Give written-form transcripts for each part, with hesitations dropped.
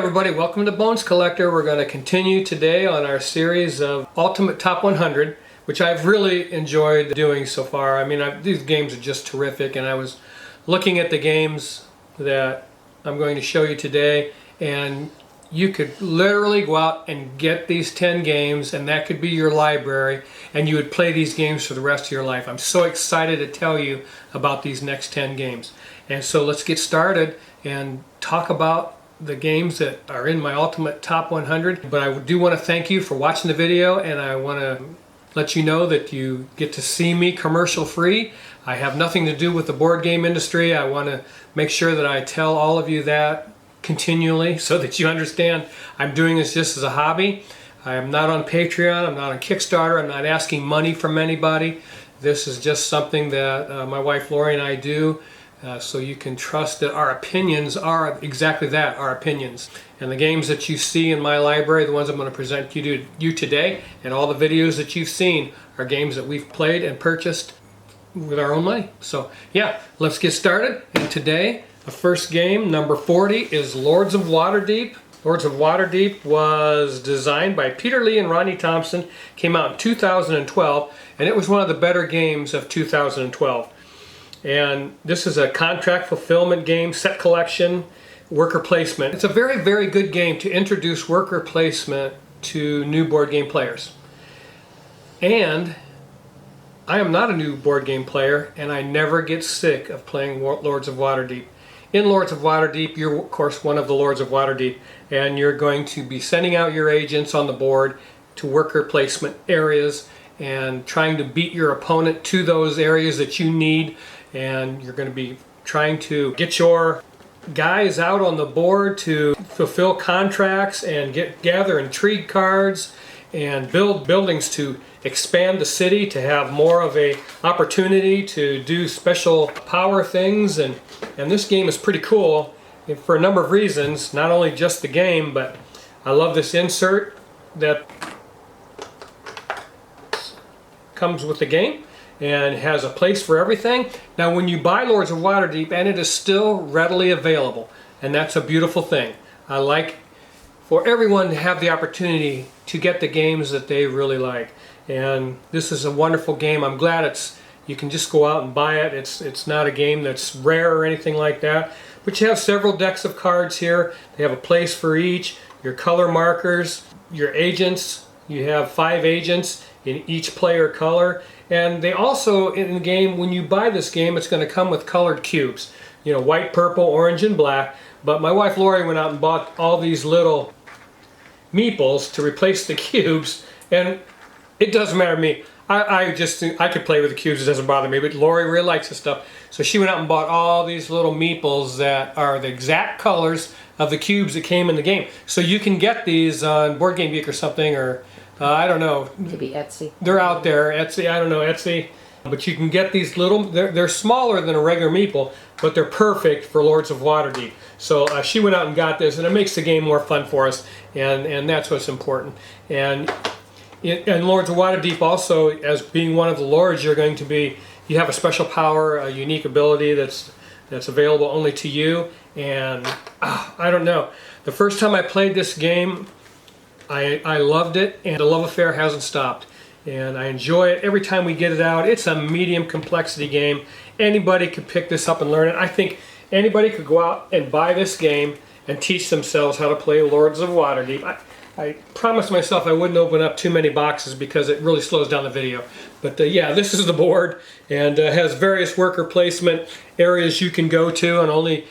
everybody, welcome to Bones Collector. We're going to continue today on our series of Ultimate Top 100, which I've really enjoyed doing so far. I mean, these games are just terrific, and I was looking at the games that I'm going to show you today, and you could literally go out and get these 10 games, and that could be your library, and you would play these games for the rest of your life. I'm so excited to tell you about these next 10 games. And so let's get started and talk about the games that are in my Ultimate Top 100. But I do want to thank you for watching the video, and I want to let you know that you get to see me commercial free. I have nothing to do with the board game industry. I want to make sure that I tell all of you that continually so that you understand I'm doing this just as a hobby. I am not on Patreon, I'm not on Kickstarter, I'm not asking money from anybody. This is just something that my wife Lori and I do. So you can trust that our opinions are exactly that, our opinions. And the games that you see in my library, the ones I'm going to present to you today, and all the videos that you've seen are games that we've played and purchased with our own money. So yeah, let's get started. And today, the first game, number 40, is Lords of Waterdeep. Lords of Waterdeep was designed by Peter Lee and Ronnie Thompson, came out in 2012, and it was one of the better games of 2012. And this is a contract fulfillment game, set collection, worker placement. It's a very, very good game to introduce worker placement to new board game players. And I am not a new board game player, and I never get sick of playing Lords of Waterdeep. In Lords of Waterdeep, you're of course one of the Lords of Waterdeep, and you're going to be sending out your agents on the board to worker placement areas and trying to beat your opponent to those areas that you need. And you're going to be trying to get your guys out on the board to fulfill contracts and gather intrigue cards and build buildings to expand the city, to have more of a opportunity to do special power things. And this game is pretty cool for a number of reasons, not only just the game, but I love this insert that comes with the game and has a place for everything. Now when you buy Lords of Waterdeep, and it is still readily available, and that's a beautiful thing. I like for everyone to have the opportunity to get the games that they really like. And this is a wonderful game. I'm glad you can just go out and buy it. It's not a game that's rare or anything like that. But you have several decks of cards here. They have a place for each. Your color markers, your agents. You have 5 agents in each player color. And they also, in the game, when you buy this game, it's going to come with colored cubes. You know, white, purple, orange, and black. But my wife Lori went out and bought all these little meeples to replace the cubes. And it doesn't matter to me. I could play with the cubes, it doesn't bother me. But Lori really likes this stuff. So she went out and bought all these little meeples that are the exact colors of the cubes that came in the game. So you can get these on Board Game Geek or something, or I don't know. Maybe Etsy. They're out there, Etsy, I don't know, Etsy. But you can get these little, they're smaller than a regular meeple, but they're perfect for Lords of Waterdeep. So she went out and got this, and it makes the game more fun for us, and that's what's important. And Lords of Waterdeep also, as being one of the lords, you have a special power, a unique ability that's available only to you. And I don't know. The first time I played this game, I loved it, and the love affair hasn't stopped. And I enjoy it every time we get it out. It's a medium complexity game. Anybody could pick this up and learn it. I think anybody could go out and buy this game and teach themselves how to play Lords of Waterdeep. I promised myself I wouldn't open up too many boxes because it really slows down the video. But yeah, this is the board, and has various worker placement areas you can go to, and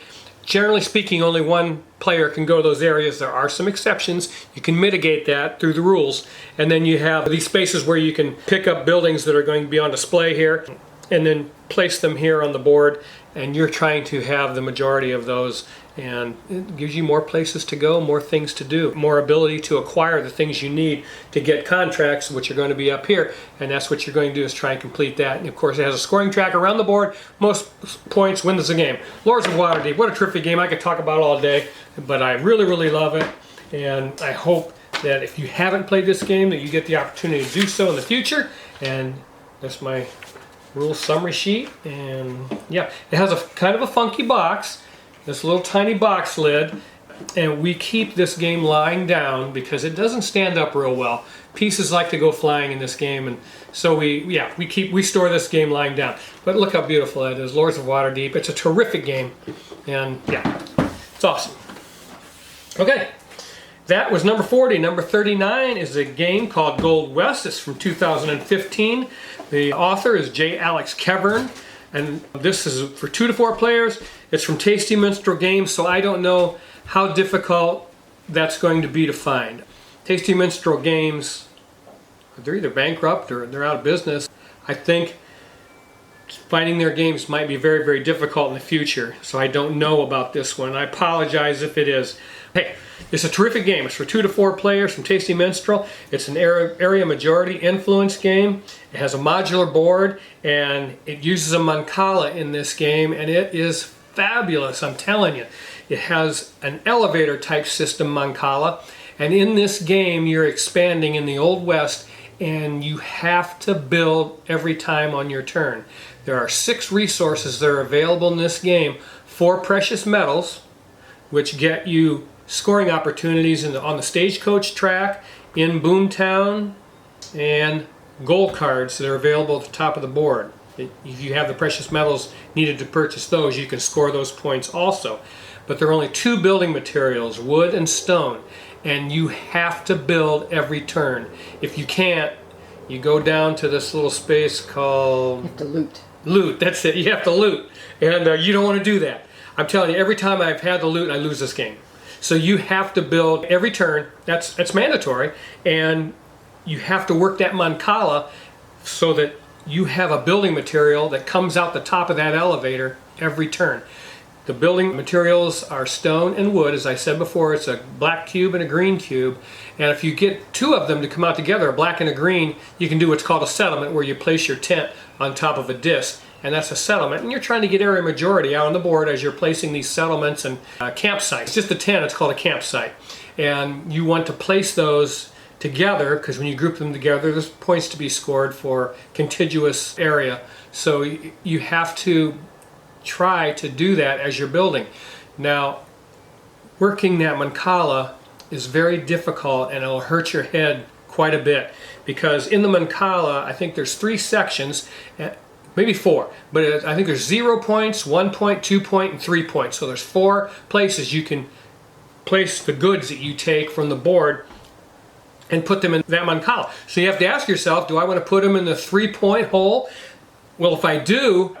generally speaking, only one player can go to those areas. There are some exceptions. You can mitigate that through the rules. And then you have these spaces where you can pick up buildings that are going to be on display here and then place them here on the board. And you're trying to have the majority of those. And it gives you more places to go, more things to do, more ability to acquire the things you need to get contracts, which are going to be up here. And that's what you're going to do, is try and complete that. And of course, it has a scoring track around the board. Most points wins the game. Lords of Waterdeep, what a terrific game. I could talk about it all day, but I really, really love it. And I hope that if you haven't played this game, that you get the opportunity to do so in the future. And that's my rules summary sheet. And yeah, it has a kind of a funky box. This little tiny box lid. and we keep this game lying down because it doesn't stand up real well. Pieces like to go flying in this game, and so we store this game lying down. But look how beautiful that is, Lords of Waterdeep. It's a terrific game, and yeah, it's awesome. Okay, that was number 40. Number 39 is a game called Gold West. It's from 2015. The author is J. Alex Kevern, and this is for 2 to 4 players. It's from Tasty Minstrel Games, so I don't know how difficult that's going to be to find. Tasty Minstrel Games, they're either bankrupt or they're out of business. I think finding their games might be very, very difficult in the future, so I don't know about this one. I apologize if it is. Hey, it's a terrific game. It's for 2 to 4 players from Tasty Minstrel. It's an area majority influence game. It has a modular board, and it uses a mancala in this game, and it is fabulous, I'm telling you. It has an elevator type system mancala, and in this game you're expanding in the Old West, and you have to build every time on your turn. There are 6 resources that are available in this game. 4 precious metals, which get you scoring opportunities on the stagecoach track, in Boomtown, and gold cards that are available at the top of the board. If you have the precious metals needed to purchase those, you can score those points also. But there are only 2 building materials, wood and stone, and you have to build every turn. If you can't, you go down to this little space called... You have to loot. Loot, that's it. You have to loot, and you don't want to do that. I'm telling you, every time I've had the loot, I lose this game. So you have to build every turn. That's mandatory, and you have to work that mancala so that you have a building material that comes out the top of that elevator every turn. The building materials are stone and wood. As I said before, it's a black cube and a green cube, and if you get 2 of them to come out together, a black and a green, you can do what's called a settlement, where you place your tent on top of a disc, and that's a settlement, and you're trying to get area majority out on the board as you're placing these settlements and campsites. It's just a tent, it's called a campsite, and you want to place those together, because when you group them together, there's points to be scored for contiguous area. So you have to try to do that as you're building. Now, working that mancala is very difficult, and it'll hurt your head quite a bit, because in the mancala, I think there's 3 sections, maybe 4, but I think there's 0 points, 1 point, 2 point, and 3 points. So there's 4 places you can place the goods that you take from the board and put them in that mancala. So you have to ask yourself, do I want to put them in the 3-point hole? Well, if I do,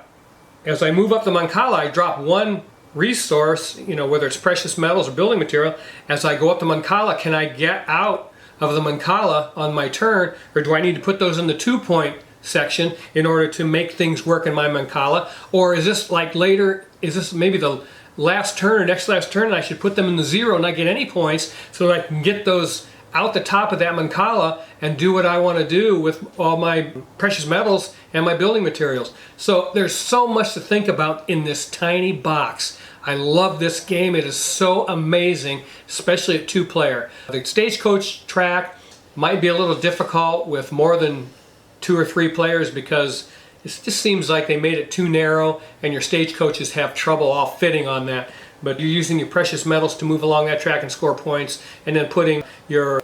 as I move up the mancala, I drop 1 resource, whether it's precious metals or building material. As I go up the mancala, can I get out of the mancala on my turn, or do I need to put those in the 2-point section in order to make things work in my mancala? Or is this like later, is this maybe the last turn or next last turn, and I should put them in the 0 and not get any points, so that I can get those out the top of that mancala and do what I want to do with all my precious metals and my building materials. So there's so much to think about in this tiny box. I love this game. It is so amazing, especially at 2-player. The stagecoach track might be a little difficult with more than 2 or 3 players, because it just seems like they made it too narrow, and your stagecoaches have trouble all fitting on that. But you're using your precious metals to move along that track and score points, and then putting your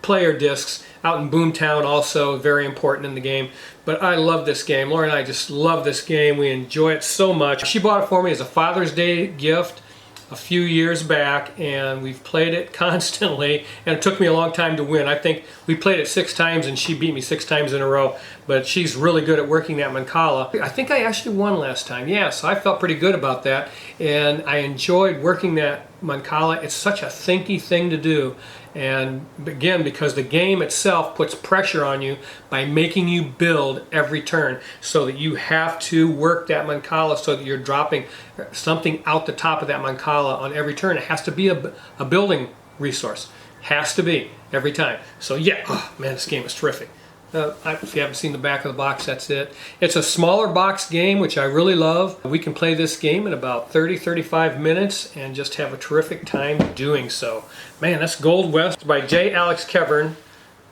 player discs out in Boomtown, also very important in the game. But I love this game. Laura and I just love this game. We enjoy it so much. She bought it for me as a Father's Day gift a few years back, and we've played it constantly, and it took me a long time to win. I think we played it 6 times, and she beat me 6 times in a row, but she's really good at working that mancala. I think I actually won last time, yeah, so I felt pretty good about that, and I enjoyed working that mancala. It's such a thinky thing to do, and again, because the game itself puts pressure on you by making you build every turn, so that you have to work that mancala so that you're dropping something out the top of that mancala on every turn. It has to be a building resource. Has to be every time. So yeah, oh man, this game is terrific. If you haven't seen the back of the box, that's it. It's a smaller box game, which I really love. We can play this game in about 30-35 minutes and just have a terrific time doing so. Man, that's Gold West by J. Alex Kevern.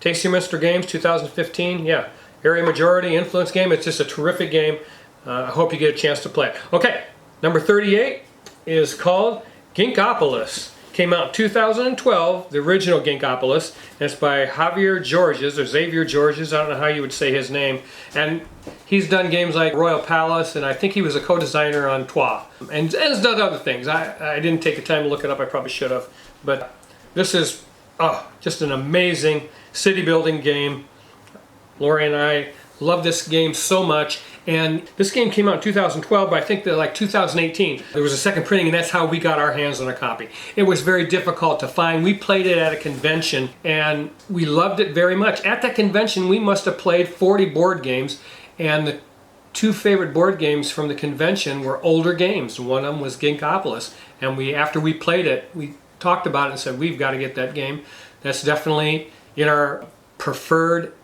Tasty Minstrel Games, 2015. Yeah, area majority influence game. It's just a terrific game. I hope you get a chance to play it. Okay, number 38 is called Ginkgopolis. Came out in 2012, the original Ginkgopolis. It's by Javier Georges, or Xavier Georges, I don't know how you would say his name. And he's done games like Royal Palace, and I think he was a co-designer on Troyes. And has done other things. I didn't take the time to look it up, I probably should have. But this is just an amazing city building game. Lori and I love this game so much. And this game came out in 2012, but I think that like 2018, there was a second printing, and that's how we got our hands on a copy. It was very difficult to find. We played it at a convention, and we loved it very much. At that convention, we must have played 40 board games, and the two favorite board games from the convention were older games. One of them was Ginkgopolis, and after we played it, we talked about it and said, we've got to get that game. That's definitely in our preferred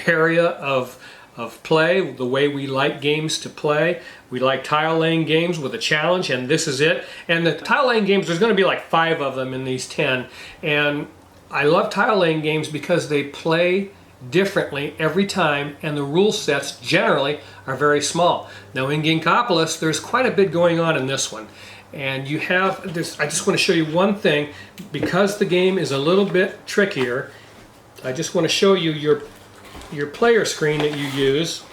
area of play, the way we like games to play. We like tile laying games with a challenge, and this is it. And the tile laying games, there's going to be like 5 of them in these 10. And I love tile laying games because they play differently every time, and the rule sets generally are very small. Now in Ginkgopolis, there's quite a bit going on in this one. And you have this, I just want to show you one thing. Because the game is a little bit trickier, I just want to show you your player screen that you use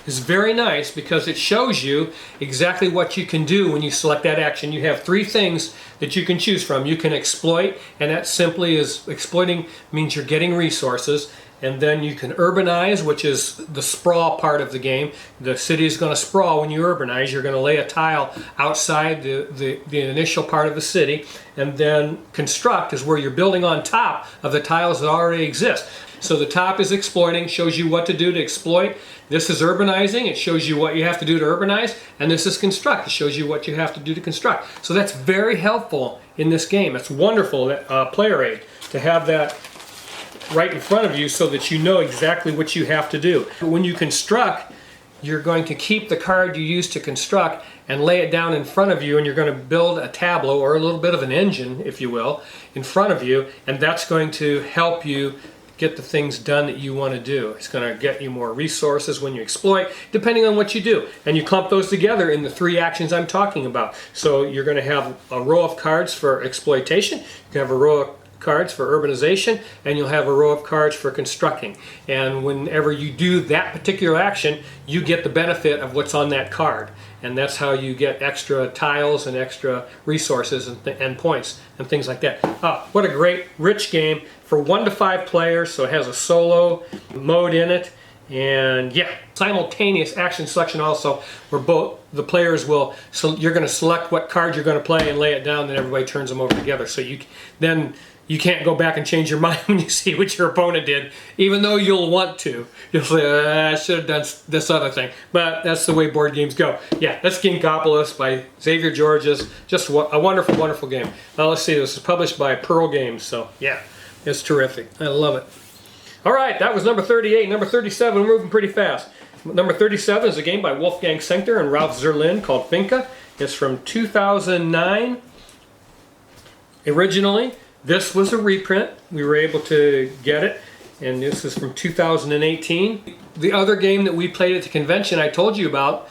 is very nice because it shows you exactly what you can do when you select that action. You have 3 things that you can choose from. You can exploit, and that simply is exploiting means you're getting resources. And then you can urbanize, which is the sprawl part of the game. The city is going to sprawl when you urbanize. You're going to lay a tile outside the initial part of the city. And then construct is where you're building on top of the tiles that already exist. So the top is exploiting, shows you what to do to exploit. This is urbanizing, it shows you what you have to do to urbanize. And this is construct, it shows you what you have to do to construct. So that's very helpful in this game. It's wonderful, player aid, to have that right in front of you so that you know exactly what you have to do. When you construct, you're going to keep the card you use to construct and lay it down in front of you, and you're going to build a tableau, or a little bit of an engine, if you will, in front of you, and that's going to help you get the things done that you want to do. It's going to get you more resources when you exploit, depending on what you do. And you clump those together in the 3 actions I'm talking about. So you're going to have a row of cards for exploitation, you can have a row of cards for urbanization, and you'll have a row of cards for constructing. And whenever you do that particular action, you get the benefit of what's on that card. And that's how you get extra tiles and extra resources and points and things like that. What a great, rich game for 1 to 5 players. So it has a solo mode in it. And yeah, simultaneous action selection also, where both the players will, so you're going to select what card you're going to play and lay it down, then everybody turns them over together. So you can't go back and change your mind when you see what your opponent did, even though you'll want to. You'll say, I should have done this other thing. But that's the way board games go. Yeah, that's Ginkgopolis by Xavier Georges. Just a wonderful, wonderful game. Now let's see, this is published by Pearl Games, so yeah, it's terrific. I love it. All right, that was number 38. Number 37, we're moving pretty fast. Number 37 is a game by Wolfgang Senkter and Ralph Zerlin called Finca. It's from 2009. Originally, this was a reprint. We were able to get it, and this is from 2018. The other game that we played at the convention I told you about,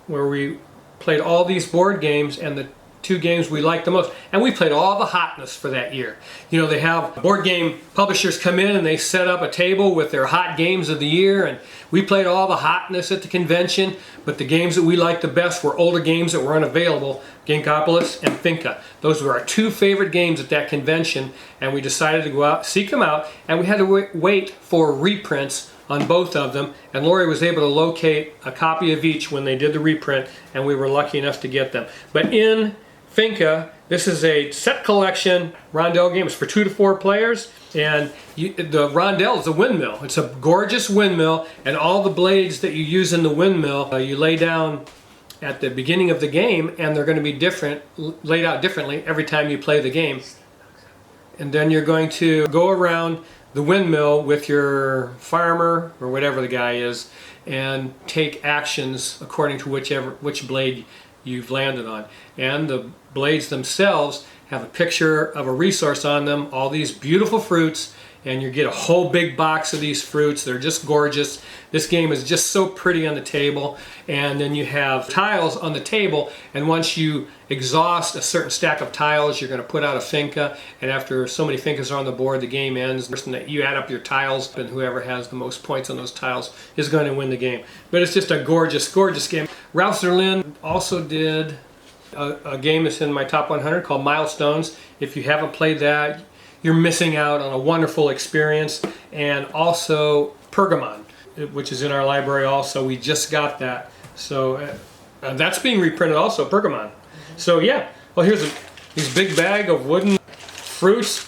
where we played all these board games, and the 2 games we liked the most, and we played all the hotness for that year. You know, they have board game publishers come in and they set up a table with their hot games of the year, and we played all the hotness at the convention, but the games that we liked the best were older games that were unavailable, Ginkgopolis and Finca. Those were our 2 favorite games at that convention, and we decided to go out, seek them out, and we had to wait for reprints on both of them, and Lori was able to locate a copy of each when they did the reprint, and we were lucky enough to get them. But in Finca, this is a set collection rondel game. It's for 2 to 4 players, and the rondel is a windmill. It's a gorgeous windmill, and all the blades that you use in the windmill, you lay down at the beginning of the game, and they're going to be laid out differently every time you play the game. And then you're going to go around the windmill with your farmer, or whatever the guy is, and take actions according to which blade you've landed on. And the blades themselves have a picture of a resource on them, all these beautiful fruits, and you get a whole big box of these fruits. They're just gorgeous. This game is just so pretty on the table. And then you have tiles on the table, and once you exhaust a certain stack of tiles, you're going to put out a Finca, and after so many Fincas are on the board, the game ends. You add up your tiles, and whoever has the most points on those tiles is going to win the game. But it's just a gorgeous, gorgeous game. Ralph Zerlin also did a game that's in my top 100 called Milestones. If you haven't played that, you're missing out on a wonderful experience. And also Pergamon, which is in our library also. We just got that. So that's being reprinted also, Pergamon. So yeah, well, here's these big bag of wooden fruits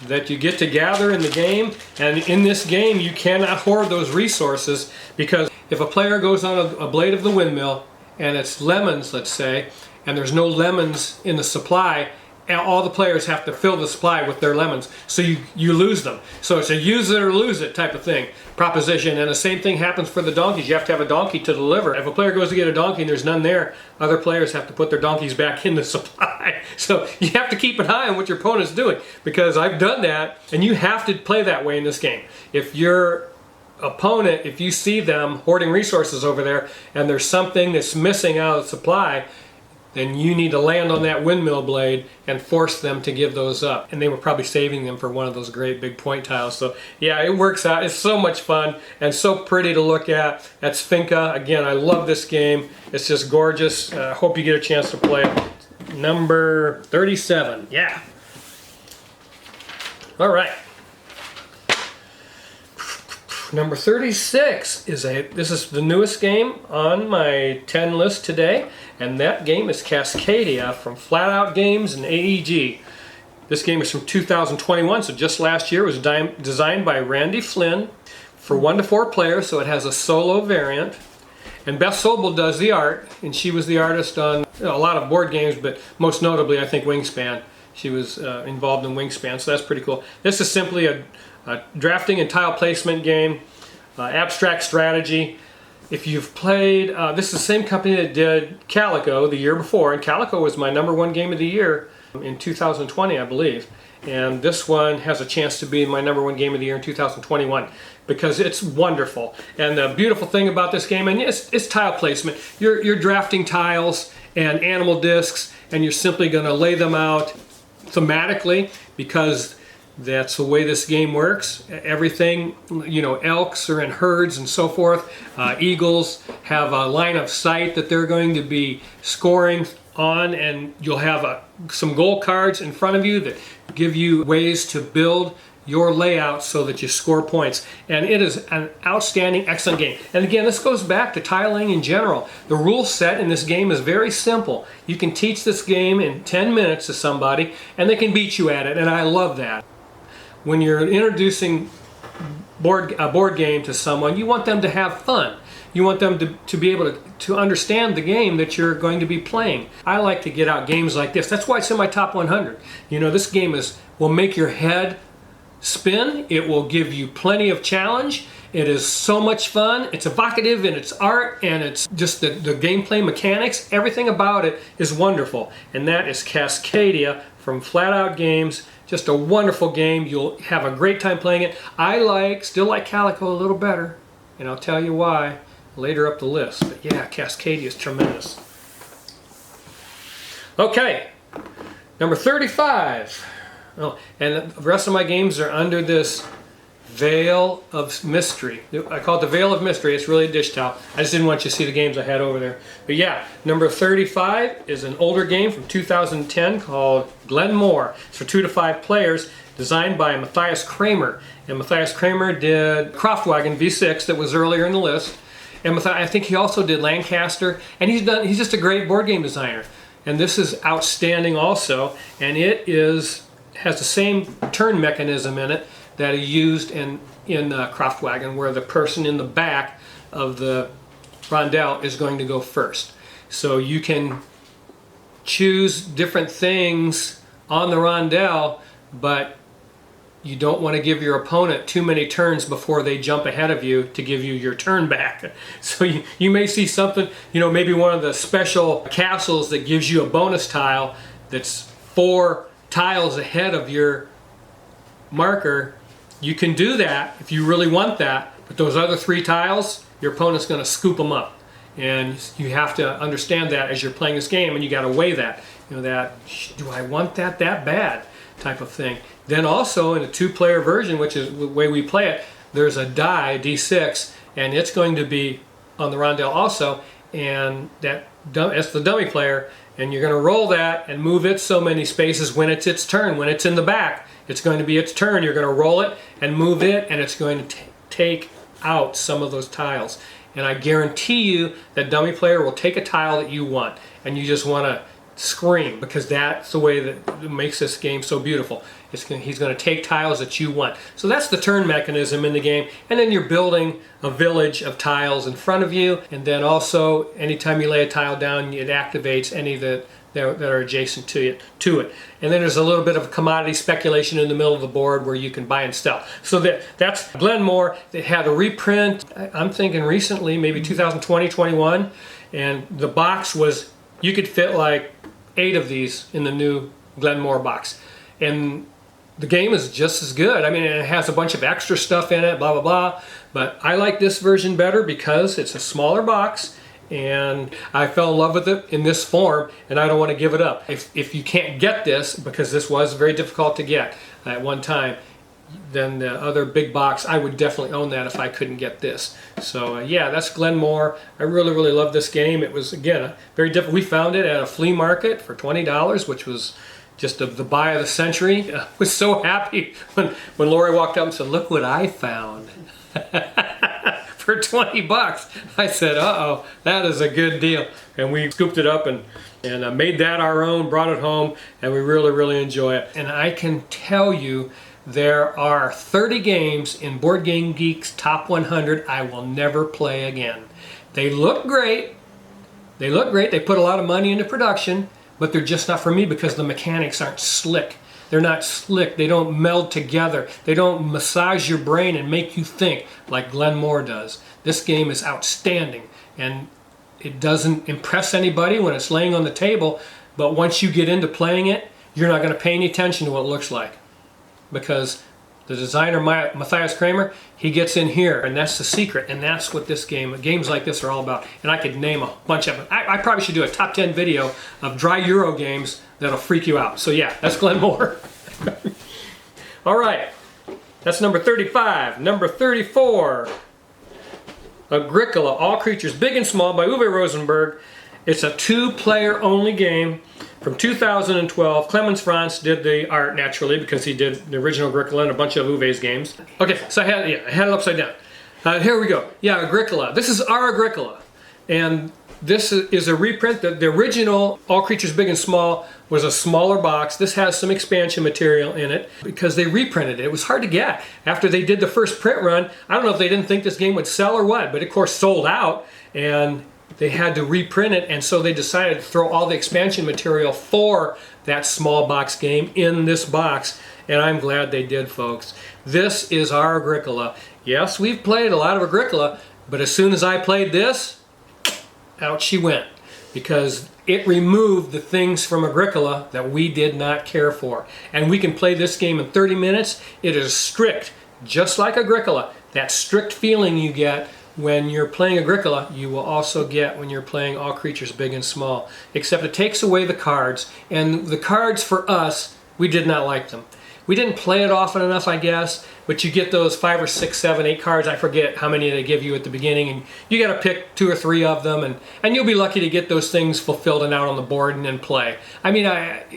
that you get to gather in the game. And in this game, you cannot hoard those resources, because if a player goes on a blade of the windmill and it's lemons, let's say, and there's no lemons in the supply, and all the players have to fill the supply with their lemons, so you lose them. So it's a use it or lose it type of proposition. And the same thing happens for the donkeys. You have to have a donkey to deliver. If a player goes to get a donkey and there's none there, other players have to put their donkeys back in the supply. So you have to keep an eye on what your opponent's doing, because I've done that, and you have to play that way in this game. If your opponent, if you see them hoarding resources over there and there's something that's missing out of the supply, then you need to land on that windmill blade and force them to give those up. And they were probably saving them for one of those great big point tiles. So yeah, it works out. It's so much fun and so pretty to look at. That's Finca. Again, I love this game. It's just gorgeous. I hope you get a chance to play it. Number 37. Yeah. All right. Number 36 this is the newest game on my 10 list today, and that game is Cascadia from Flat Out Games and AEG. This game is from 2021, so just last year. It was designed by Randy Flynn for 1 to 4 players, so it has a solo variant. And Beth Sobel does the art, and she was the artist on a lot of board games, but most notably I think Wingspan. She was involved in Wingspan, so that's pretty cool. This is simply a drafting and tile placement game, abstract strategy. If you've played, this is the same company that did Calico the year before, and Calico was my #1 game of the year in 2020, I believe. And this one has a chance to be my #1 game of the year in 2021, because it's wonderful. And the beautiful thing about this game, and it's tile placement. You're drafting tiles and animal discs, and you're simply going to lay them out thematically, because that's the way this game works. Everything, elks are in herds and so forth. Eagles have a line of sight that they're going to be scoring on, and you'll have some goal cards in front of you that give you ways to build your layout so that you score points. And it is an outstanding, excellent game. And again, this goes back to tiling in general. The rule set in this game is very simple. You can teach this game in 10 minutes to somebody, and they can beat you at it, and I love that. When you're introducing a board game to someone, you want them to have fun. You want them to be able to understand the game that you're going to be playing. I like to get out games like this. That's why it's in my top 100. This game will make your head spin. It will give you plenty of challenge. It is so much fun. It's evocative in its art, and it's just the gameplay mechanics. Everything about it is wonderful. And that is Cascadia from Flat Out Games. Just a wonderful game. You'll have a great time playing it. I still like Calico a little better, and I'll tell you why later up the list. But yeah, Cascadia is tremendous. Okay, number 35. Oh, and the rest of my games are under this Veil of Mystery. I call it the Veil of Mystery. It's really a dish towel. I just didn't want you to see the games I had over there. But yeah, number 35 is an older game from 2010 called Glen More. It's for 2 to 5 players, designed by Matthias Kramer. And Matthias Kramer did Kraftwagen V6 that was earlier in the list. And I think he also did Lancaster. And he's just a great board game designer. And this is outstanding also. And it has the same turn mechanism in it that he used in Kraftwagen, where the person in the back of the rondel is going to go first. So you can choose different things on the rondel, but you don't want to give your opponent too many turns before they jump ahead of you to give you your turn back. So you may see something, maybe one of the special castles that gives you a bonus tile that's 4 tiles ahead of your marker, You can do that if you really want that, but those other 3 tiles, your opponent's going to scoop them up. And you have to understand that as you're playing this game, and you got to weigh that. You know, that, do I want that bad type of thing. Then also in a 2-player version, which is the way we play it, there's a die, D6, and it's going to be on the rondel also, and it's the dummy player, and you're going to roll that and move it so many spaces when it's its turn. When it's in the back, it's going to be its turn. You're going to roll it and move it, and it's going to take out some of those tiles. And I guarantee you that dummy player will take a tile that you want, and you just want to scream, because that's the way that makes this game so beautiful. He's going to take tiles that you want. So that's the turn mechanism in the game, and then you're building a village of tiles in front of you, and then also anytime you lay a tile down, it activates any that are adjacent to it. And then there's a little bit of commodity speculation in the middle of the board where you can buy and sell. So that's Glen More. It had a reprint, I'm thinking recently, maybe 2020, 21, and the box was, you could fit like 8 of these in the new Glen More box. And the game is just as good. I mean, it has a bunch of extra stuff in it, blah, blah, blah. But I like this version better because it's a smaller box, and I fell in love with it in this form, and I don't want to give it up. If you can't get this, because this was very difficult to get at one time, then the other big box, I would definitely own that if I couldn't get this. So yeah, that's Glen More. I really, really love this game. It was, again, very difficult. We found it at a flea market for $20, which was just the buy of the century. I was so happy when Lori walked up and said, "Look what I found." For $20. I said, uh-oh, that is a good deal. And we scooped it up and made that our own, brought it home, and we really, really enjoy it. And I can tell you, there are 30 games in Board Game Geek's Top 100 I will never play again. They look great. They look great. They put a lot of money into production, but they're just not for me because the mechanics aren't slick. They're not slick. They don't meld together. They don't massage your brain and make you think like Glen More does. This game is outstanding, and it doesn't impress anybody when it's laying on the table, but once you get into playing it, you're not going to pay any attention to what it looks like, because the designer, Matthias Kramer, he gets in here, and that's the secret, and that's what games like this are all about. And I could name a bunch of them. I probably should do a top 10 video of dry Euro games that'll freak you out. So yeah, that's Glen More. All right, that's number 35. Number 34, Agricola, All Creatures Big and Small by Uwe Rosenberg. It's a 2-player only game. From 2012, Clemens Franz did the art, naturally, because he did the original Agricola and a bunch of Uwe's games. Okay, so I had it upside down. Here we go. Yeah, Agricola. This is our Agricola. And this is a reprint. The original All Creatures Big and Small was a smaller box. This has some expansion material in it because they reprinted it. It was hard to get. After they did the first print run, I don't know if they didn't think this game would sell or what, but of course sold out, and they had to reprint it, and so they decided to throw all the expansion material for that small box game in this box, and I'm glad they did, folks. This is our Agricola. Yes, we've played a lot of Agricola, but as soon as I played this, out she went, because it removed the things from Agricola that we did not care for. And we can play this game in 30 minutes. It is strict, just like Agricola. That strict feeling you get when you're playing Agricola, you will also get when you're playing All Creatures Big and Small. Except it takes away the cards. And the cards, for us, we did not like them. We didn't play it often enough, I guess, but you get those 5 or 6, 7, 8 cards. I forget how many they give you at the beginning, and you got to pick 2 or 3 of them, and you'll be lucky to get those things fulfilled and out on the board and then play. I mean,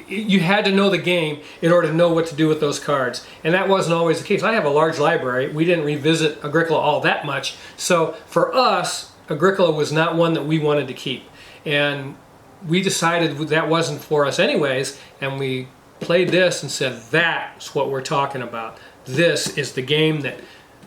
you had to know the game in order to know what to do with those cards, and that wasn't always the case. I have a large library. We didn't revisit Agricola all that much, so for us, Agricola was not one that we wanted to keep, and we decided that wasn't for us anyways, and we played this and said, that's what we're talking about. This is the game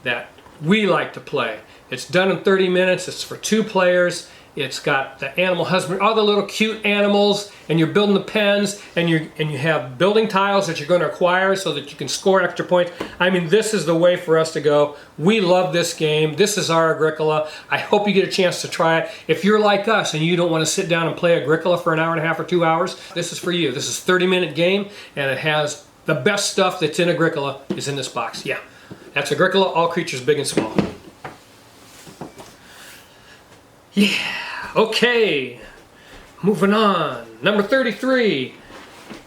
that we like to play. It's done in 30 minutes. It's for 2 players. It's got the animal husband, all the little cute animals, and you're building the pens, and you have building tiles that you're going to acquire so that you can score extra points. I mean, this is the way for us to go. We love this game. This is our Agricola. I hope you get a chance to try it. If you're like us and you don't want to sit down and play Agricola for an hour and a half or 2 hours, this is for you. This is a 30-minute game, and it has the best stuff that's in Agricola is in this box. Yeah. That's Agricola, all creatures big and small. Yeah, okay. Moving on. Number 33.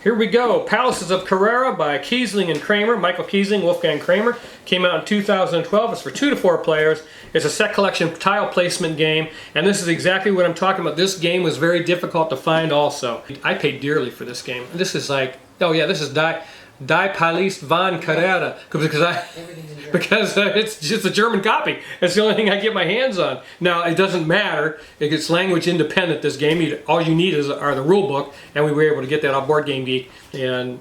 Here we go. Palaces of Carrara by Kiesling and Kramer. Michael Kiesling, Wolfgang Kramer. Came out in 2012. It's for 2 to 4 players. It's a set collection tile placement game. And this is exactly what I'm talking about. This game was very difficult to find also. I paid dearly for this game. This is like, oh yeah, this is Die Palist van Carrara, because it's just a German copy. It's the only thing I get my hands on. Now it doesn't matter; it's language independent. This game, all you need are the rule book, and we were able to get that off Board Game Geek and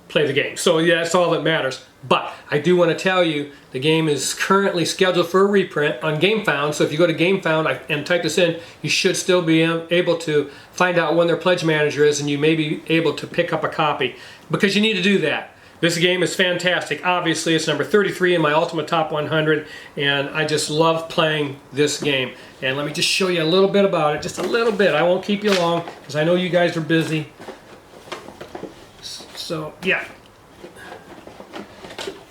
play the game. So yeah, that's all that matters. But I do want to tell you, the game is currently scheduled for a reprint on GameFound. So if you go to GameFound and type this in, you should still be able to find out when their pledge manager is, and you may be able to pick up a copy, because you need to do that. This game is fantastic. Obviously, it's number 33 in my Ultimate Top 100, and I just love playing this game. And let me just show you a little bit about it, just a little bit. I won't keep you long, because I know you guys are busy. So, yeah.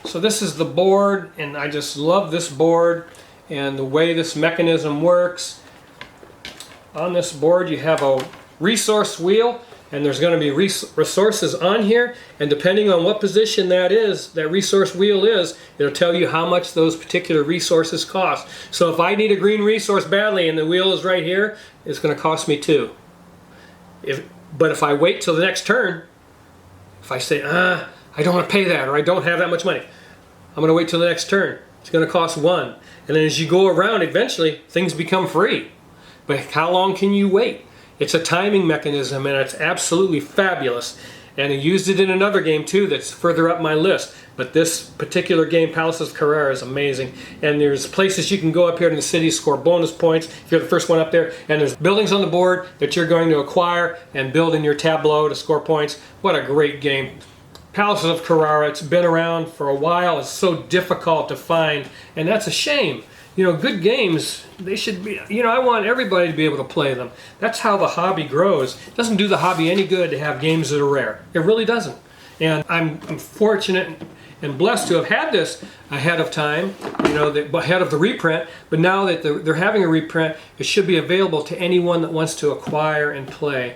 So this is the board, and I just love this board and the way this mechanism works. On this board, you have a resource wheel, and there's going to be resources on here, and depending on what position that resource wheel is, it'll tell you how much those particular resources cost. So if I need a green resource badly and the wheel is right here, it's going to cost me 2. But if I wait till the next turn, if I say, I don't want to pay that, or I don't have that much money, I'm going to wait till the next turn. It's going to cost 1. And then as you go around, eventually things become free. But how long can you wait? It's a timing mechanism, and it's absolutely fabulous. And I used it in another game too that's further up my list. But this particular game, Palaces of Carrara, is amazing. And there's places you can go up here in the city, score bonus points if you're the first one up there. And there's buildings on the board that you're going to acquire and build in your tableau to score points. What a great game. Palaces of Carrara, it's been around for a while. It's so difficult to find, and that's a shame. You know, good games, they should be, you know, I want everybody to be able to play them. That's how the hobby grows. It doesn't do the hobby any good to have games that are rare. It really doesn't. And I'm fortunate and blessed to have had this ahead of time, you know, ahead of the reprint. But now that they're having a reprint, it should be available to anyone that wants to acquire and play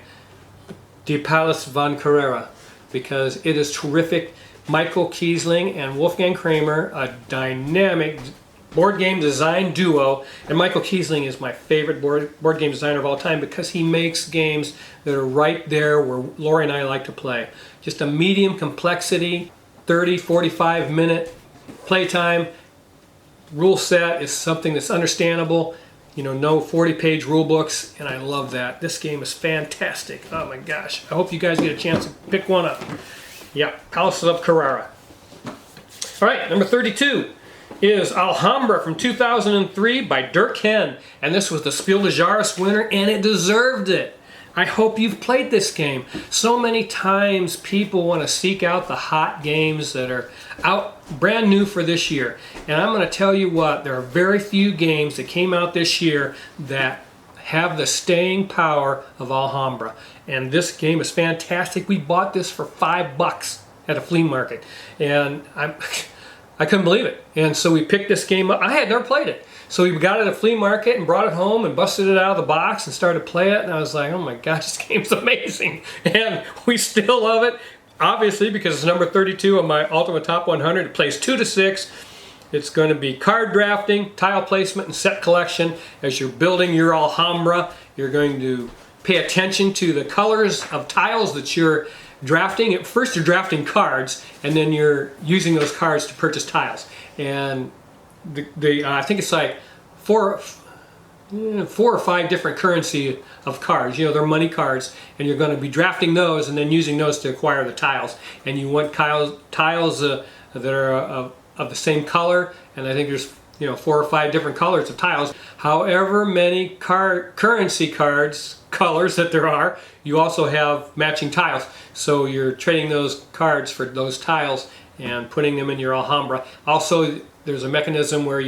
Die Palast van Carrara, because it is terrific. Michael Kiesling and Wolfgang Kramer, a dynamic board game design duo, and Michael Kiesling is my favorite board game designer of all time, because he makes games that are right there where Lori and I like to play. Just a medium complexity, 30-45 minute playtime. Rule set is something that's understandable. You know, no 40-page rule books, and I love that. This game is fantastic. Oh my gosh. I hope you guys get a chance to pick one up. Yeah, Palaces of Carrara. All right, number 32 is Alhambra from 2003 by Dirk Henn. And this was the Spiel des Jahres winner, and it deserved it. I hope you've played this game. So many times people want to seek out the hot games that are out brand new for this year. And I'm going to tell you what, there are very few games that came out this year that have the staying power of Alhambra. And this game is fantastic. We bought this for $5 at a flea market. And I couldn't believe it. And so we picked this game up. I had never played it. So we got it at a flea market and brought it home and busted it out of the box and started to play it. And I was like, oh my gosh, this game's amazing. And we still love it, obviously, because it's number 32 on my Ultimate Top 100. It plays 2 to 6. It's going to be card drafting, tile placement, and set collection. As you're building your Alhambra, you're going to pay attention to the colors of tiles that you're drafting. At first you're drafting cards, and then you're using those cards to purchase tiles. And I think it's like four or five different currency of cards. You know, they're money cards, and you're going to be drafting those and then using those to acquire the tiles. And you want tiles that are of the same color, and I think there's 4 or 5 different colors of tiles. However many currency colors that there are, you also have matching tiles. So you're trading those cards for those tiles and putting them in your Alhambra. Also, there's a mechanism where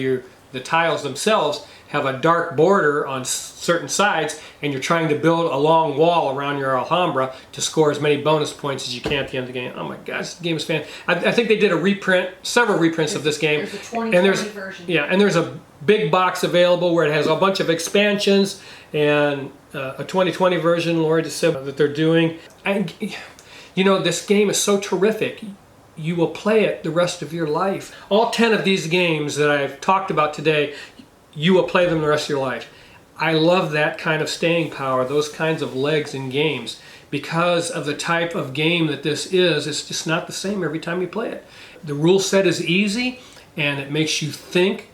the tiles themselves have a dark border on certain sides, and you're trying to build a long wall around your Alhambra to score as many bonus points as you can at the end of the game. Oh my gosh, this game is fan. I think they did a reprint, several reprints of this game. There's a 2020 version. Yeah, and there's a big box available where it has a bunch of expansions and a 2020 version, Lori just said, that they're doing. And you know, this game is so terrific. You will play it the rest of your life. All 10 of these games that I've talked about today, you will play them the rest of your life. I love that kind of staying power, those kinds of legs in games. Because of the type of game that this is, it's just not the same every time you play it. The rule set is easy, and it makes you think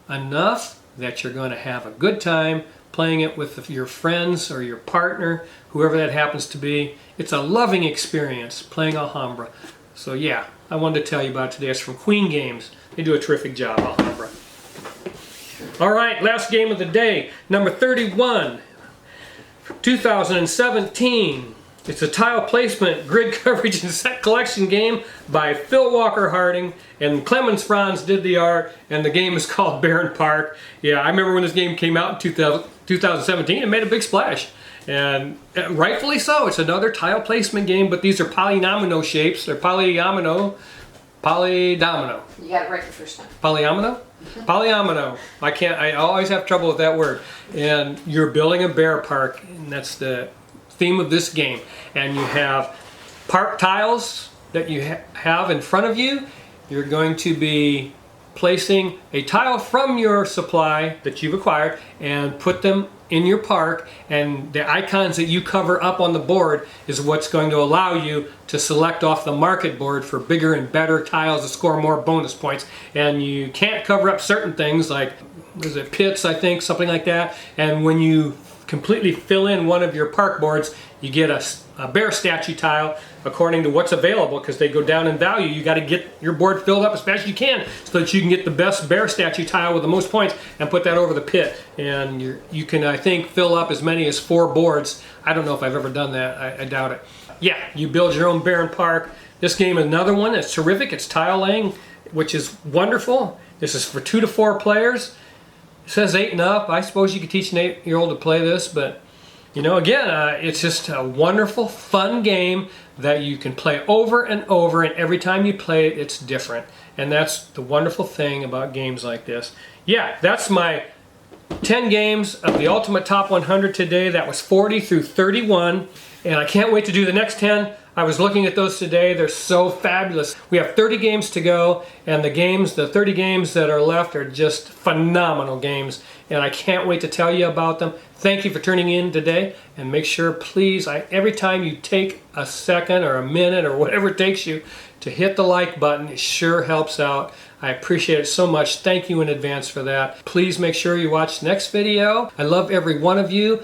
enough that you're going to have a good time playing it with your friends or your partner, whoever that happens to be. It's a loving experience playing Alhambra. So yeah, I wanted to tell you about it today. It's from Queen Games. They do a terrific job, Alhambra. All right, last game of the day, number 31, 2017. It's a tile placement, grid coverage, and set collection game by Phil Walker Harding, and Clemens Franz did the art, and the game is called Barenpark. Yeah, I remember when this game came out in 2017, it made a big splash. And rightfully so. It's another tile placement game, but these are polyomino shapes. They're polydomino. You got it right the first time. Polyomino? Polyomino. I always have trouble with that word. And you're building a bear park, and that's the theme of this game. And you have park tiles that you have in front of you. You're going to be placing a tile from your supply that you've acquired and put them in your park, and the icons that you cover up on the board is what's going to allow you to select off the market board for bigger and better tiles to score more bonus points. And you can't cover up certain things like, was it pits, I think, something like that. And when you completely fill in one of your park boards, you get a bear statue tile according to what's available, because they go down in value. You got to get your board filled up as fast as you can so that you can get the best bear statue tile with the most points and put that over the pit. And you can, I think, fill up as many as 4 boards. I don't know if I've ever done that. I doubt it. Yeah, you build your own Barenpark. This game is another one. It's terrific. It's tile laying, which is wonderful. This is for 2 to 4 players. It says 8 and up. I suppose you could teach an 8-year-old to play this, but you know, again, it's just a wonderful, fun game that you can play over and over, and every time you play it, it's different. And that's the wonderful thing about games like this. Yeah, that's my 10 games of the Ultimate Top 100 today. That was 40 through 31, and I can't wait to do the next 10. I was looking at those today. They're so fabulous. We have 30 games to go, and the 30 games that are left are just phenomenal games, and I can't wait to tell you about them. Thank you for tuning in today, and make sure, please, every time you take a second or a minute or whatever it takes you to hit the like button, it sure helps out. I appreciate it so much. Thank you in advance for that. Please make sure you watch the next video. I love every one of you.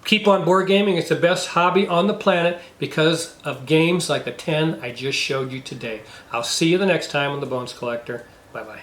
Keep on board gaming. It's the best hobby on the planet because of games like the 10 I just showed you today. I'll see you the next time on The Bones Collector. Bye-bye.